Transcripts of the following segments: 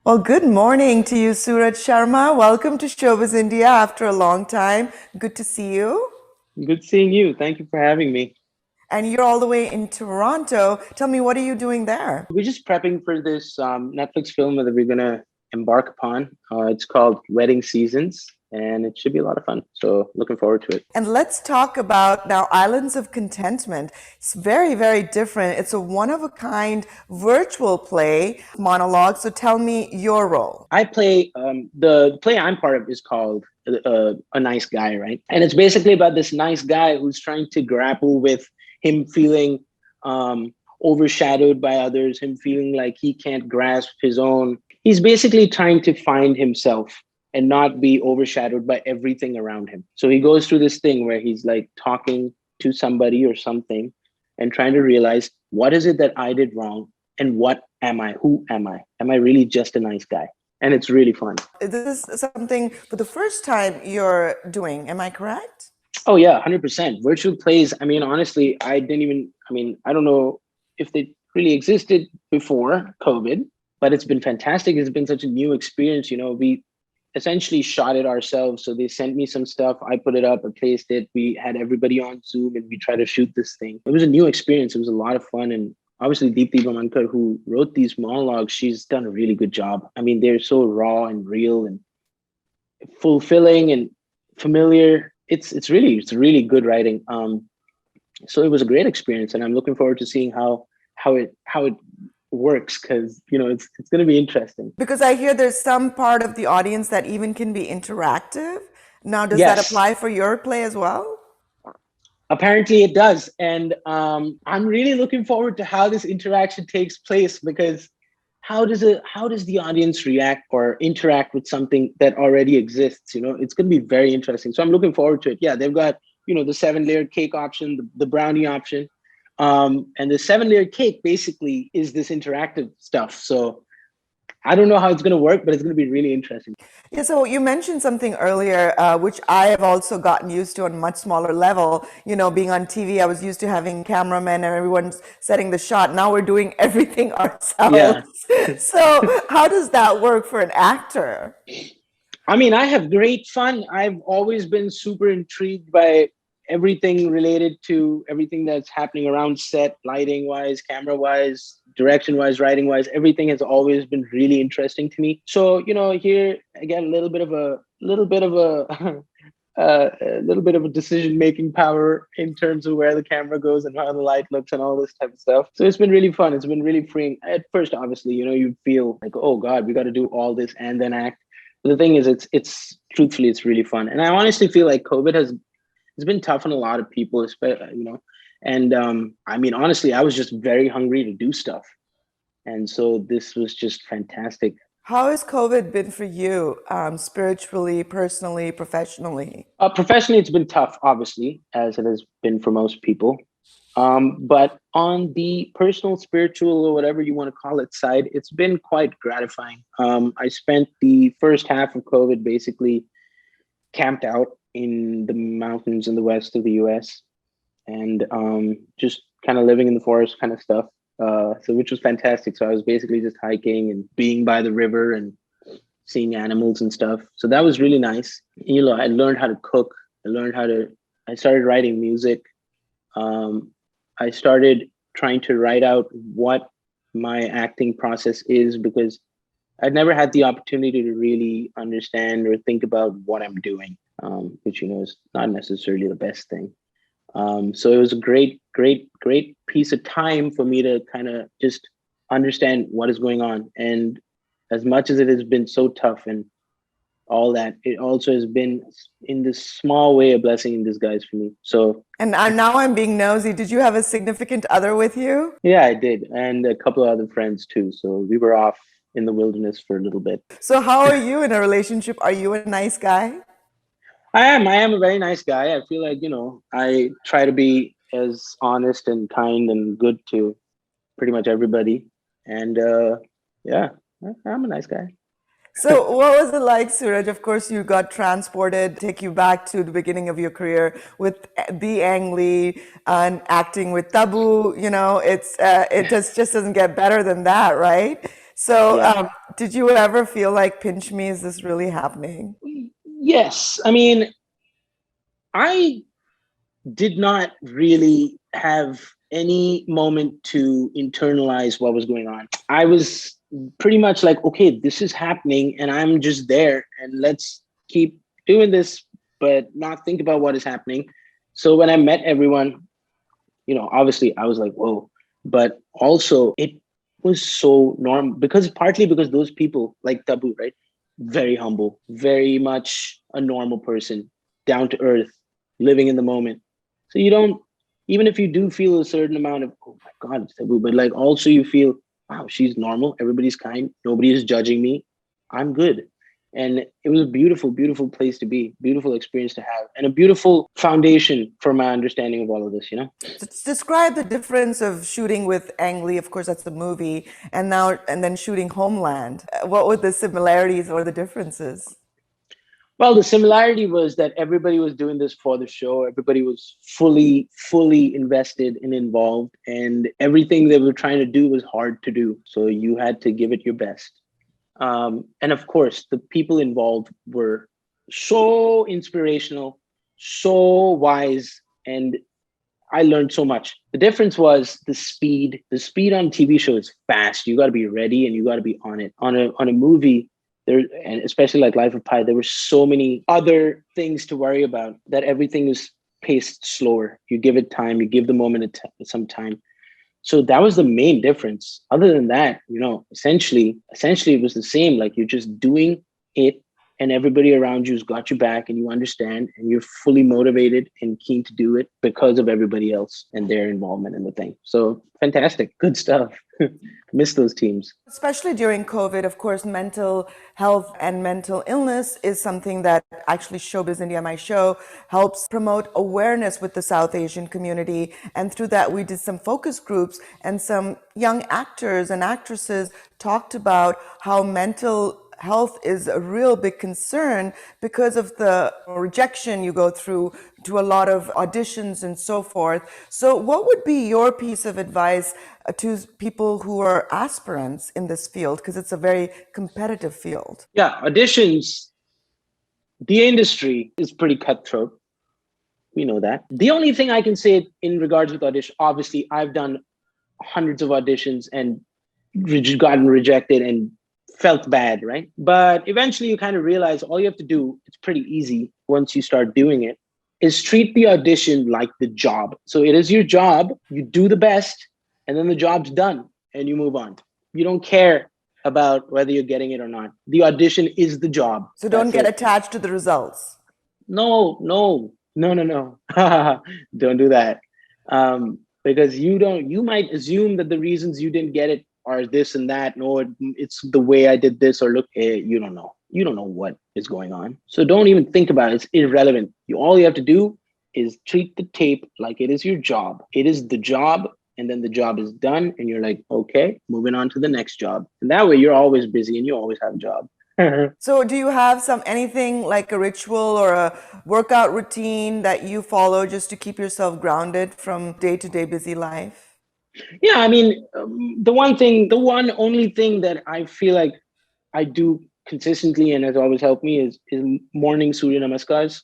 Well, good morning to you, Suraj Sharma. Welcome to Showbiz India after a long time. Good to see you. Good seeing you. Thank you for having me. And you're all the way in Toronto. Tell me, what are you doing there? We're just prepping for this Netflix film that we're going to embark upon. It's called Wedding Seasons, and it should be a lot of fun. So, looking forward to it. And let's talk about now Islands of Contentment. It's very, very different. It's a one of a kind virtual play monologue. So tell me your role. I play the play I'm part of is called A Nice Guy, right? And it's basically about this nice guy who's trying to grapple with him feeling overshadowed by others, him feeling like he can't grasp his own. He's basically trying to find himself and not be overshadowed by everything around him. So he goes through this thing where he's like talking to somebody or something and trying to realize, what is it that I did wrong? And what am I? Who am I? Am I really just a nice guy? And it's really fun. This is something for the first time you're doing. Am I correct? Oh yeah, 100%. Virtual plays. I mean, honestly, I don't know if they really existed before COVID, but it's been fantastic. It's been such a new experience. We essentially shot it ourselves. So they sent me some stuff. I put it up, I placed it. We had everybody on Zoom and we tried to shoot this thing. It was a new experience. It was a lot of fun. And obviously Deepthi Bamankar, who wrote these monologues, she's done a really good job. I mean, they're so raw and real and fulfilling and familiar. It's really good writing. So it was a great experience, and I'm looking forward to seeing how it works, because it's going to be interesting. Because I hear there's some part of the audience that even can be interactive. Now, does that Yes, apply for your play as well? apparently it does, and I'm really looking forward to how this interaction takes place, because how does the audience react or interact with something that already exists? It's going to be very interesting. So I'm looking forward to it. Yeah, they've got the 7-layered cake option, the brownie option, and the 7-layered cake basically is this interactive stuff. So I don't know how it's going to work, but it's going to be really interesting. Yeah, so you mentioned something earlier, which I have also gotten used to on a much smaller level. Being on TV, I was used to having cameramen and everyone setting the shot. Now we're doing everything Yeah. ourselves. So how does that work for an actor? I mean, I have great fun. I've always been super intrigued by everything related to everything that's happening around set, lighting wise, camera wise, direction wise, writing wise. Everything has always been really interesting to me. So, here again, a little bit of a a little bit of a decision making power in terms of where the camera goes and how the light looks and all this type of stuff. So it's been really fun. It's been really freeing. At first, obviously, you feel like, oh God, we got to do all this and then act. But the thing is, it's truthfully, it's really fun. And I honestly feel like COVID has it's been tough on a lot of people, and I mean, honestly, I was just very hungry to do stuff. And so this was just fantastic. How has COVID been for you, spiritually, personally, professionally? Professionally, it's been tough, obviously, as it has been for most people. But on the personal, spiritual, or whatever you want to call it side, it's been quite gratifying. I spent the first half of COVID basically camped out in the mountains in the west of the US, and just kind of living in the forest kind of stuff. So which was fantastic. So I was basically just hiking and being by the river and seeing animals and stuff. So that was really nice. I learned how to cook. I started writing music. Um, I started trying to write out what my acting process is, because I'd never had the opportunity to really understand or think about what I'm doing, which is not necessarily the best thing. So it was a great piece of time for me to kind of just understand what is going on. And as much as it has been so tough and all that, it also has been in this small way a blessing in disguise for me. So And now I'm being nosy. Did you have a significant other with you? yeah, I did, and a couple of other friends too. So we were off in the wilderness for a little bit. So how are you in a relationship? Are you a nice guy? I am a very nice guy. I feel like, I try to be as honest and kind and good to pretty much everybody. And yeah, I'm a nice guy. So what was it like, Suraj? Of course, you got transported, take you back to the beginning of your career with the Ang Lee and acting with Tabu. It just doesn't get better than that, right? So, Yeah. did you ever feel like, pinch me, is this really happening? Yes. I mean, I did not really have any moment to internalize what was going on. I was pretty much like, okay, this is happening and I'm just there and let's keep doing this, but not think about what is happening. So when I met everyone, obviously I was like, whoa, but also it was so normal because partly because those people like Tabu, right? Very humble, very much a normal person, down to earth, living in the moment. So you don't, even if you do feel a certain amount of, oh my God, it's Tabu, but like also you feel, wow, she's normal. Everybody's kind. Nobody is judging me. I'm good. And it was a beautiful, beautiful place to be, beautiful experience to have, and a beautiful foundation for my understanding of all of this. Describe the difference of shooting with Ang Lee, of course, that's the movie, and then shooting Homeland. What were the similarities or the differences? Well, the similarity was that everybody was doing this for the show. Everybody was fully, fully invested and involved, and everything they were trying to do was hard to do. So you had to give it your best. And of course, the people involved were so inspirational, so wise, and I learned so much. The difference was the speed. The speed on TV show is fast. You got to be ready and you got to be on it. On a movie, there, and especially like Life of Pi, there were so many other things to worry about that everything is paced slower. You give it time. You give the moment some time. So that was the main difference. Other than that, essentially it was the same. Like you're just doing it and everybody around you's got your back and you understand and you're fully motivated and keen to do it because of everybody else and their involvement in the thing. So fantastic. Good stuff. Miss those teams. Especially during COVID, of course, mental health and mental illness is something that actually Showbiz India, my show, helps promote awareness with the South Asian community. And through that, we did some focus groups, and some young actors and actresses talked about how mental health is a real big concern because of the rejection you go through to a lot of auditions and so forth. So what would be your piece of advice to people who are aspirants in this field? Because it's a very competitive field. Yeah, auditions, the industry is pretty cutthroat. We know that. The only thing I can say in regards with audition, obviously, I've done hundreds of auditions and gotten rejected and felt bad, right? But eventually you kind of realize all you have to do, it's pretty easy once you start doing it, is treat the audition like the job. So it is your job, you do the best, and then the job's done and you move on. You don't care about whether you're getting it or not. The audition is the job. So don't That's get it. attached to the results. No, no, no, no, no. Don't do that. Because you might assume that the reasons you didn't get it are this and that. No, it's the way I did this, or look, you don't know. You don't know what is going on. So don't even think about it. It's irrelevant. All you have to do is treat the tape like it is your job. It is the job, and then the job is done, and you're like, okay, moving on to the next job. And that way you're always busy and you always have a job. So do you have anything like a ritual or a workout routine that you follow just to keep yourself grounded from day-to-day busy life? Yeah, I mean, the one only thing that I feel like I do consistently and has always helped me is morning Surya Namaskars,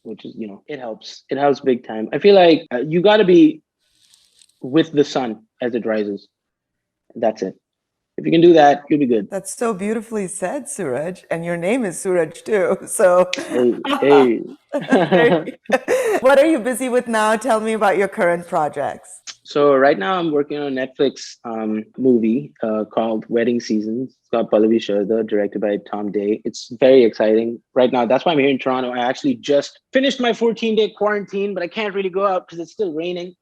which is, it helps. It helps big time. I feel like you got to be with the sun as it rises. That's it. If you can do that, you'll be good. That's so beautifully said, Suraj. And your name is Suraj too. So, Hey, hey. what are you busy with now? Tell me about your current projects. So right now I'm working on a Netflix movie called Wedding Seasons. It's got Pallavi Sharda, directed by Tom Day. It's very exciting right now. That's why I'm here in Toronto. I actually just finished my 14-day quarantine, but I can't really go out because it's still raining,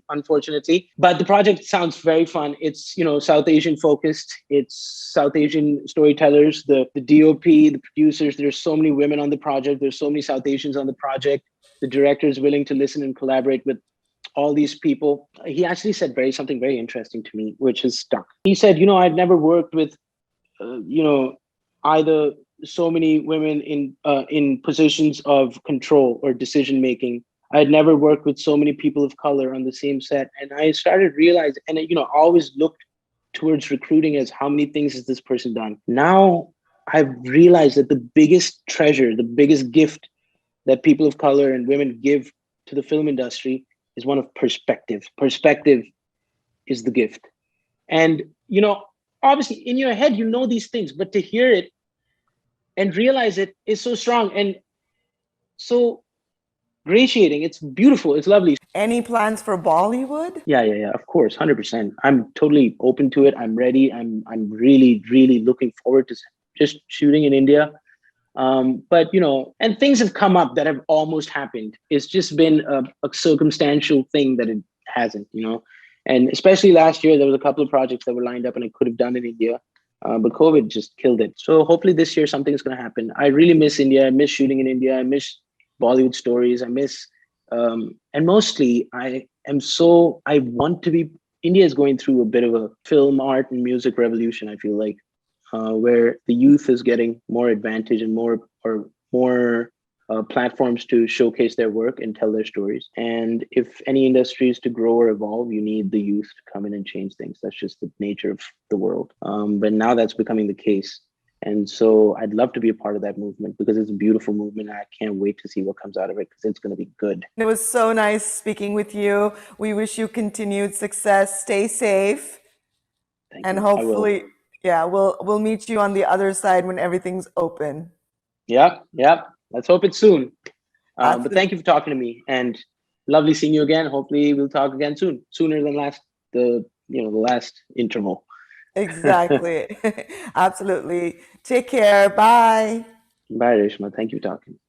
unfortunately. But the project sounds very fun. It's South Asian focused. It's South Asian storytellers, the DOP, the producers. There's so many women on the project. There's so many South Asians on the project. The director is willing to listen and collaborate with all these people. He actually said something very interesting to me, which has stuck. He said, I'd never worked with, either so many women in positions of control or decision making. I had never worked with so many people of color on the same set, and I started realizing, and I always looked towards recruiting as how many things has this person done. Now I've realized that the biggest treasure, the biggest gift that people of color and women give to the film industry is one of perspective. Perspective is the gift. And, obviously in your head, these things, but to hear it and realize it is so strong and so gratiating. It's beautiful. It's lovely. Any plans for Bollywood? Yeah. Of course, 100%. I'm totally open to it. I'm ready. I'm really, really looking forward to just shooting in India. But and things have come up that have almost happened. It's just been a circumstantial thing that it hasn't. And especially last year, there was a couple of projects that were lined up and I could have done in India. But COVID just killed it. So hopefully this year something's going to happen. I really miss India. I miss shooting in India. I miss Bollywood stories. I miss, and mostly I want to be, India is going through a bit of a film, art and music revolution, I feel like, where the youth is getting more advantage and more platforms to showcase their work and tell their stories. And if any industry is to grow or evolve, you need the youth to come in and change things. That's just the nature of the world. But now that's becoming the case. And so I'd love to be a part of that movement because it's a beautiful movement. And I can't wait to see what comes out of it because it's going to be good. It was so nice speaking with you. We wish you continued success. Stay safe. Thank and you. hopefully, yeah, we'll meet you on the other side when everything's open. Yeah. Let's hope it's soon. But thank you for talking to me and lovely seeing you again. Hopefully we'll talk again soon, sooner than the last interval. Exactly. Absolutely. Take care. Bye. Bye, Reshma. Thank you for talking.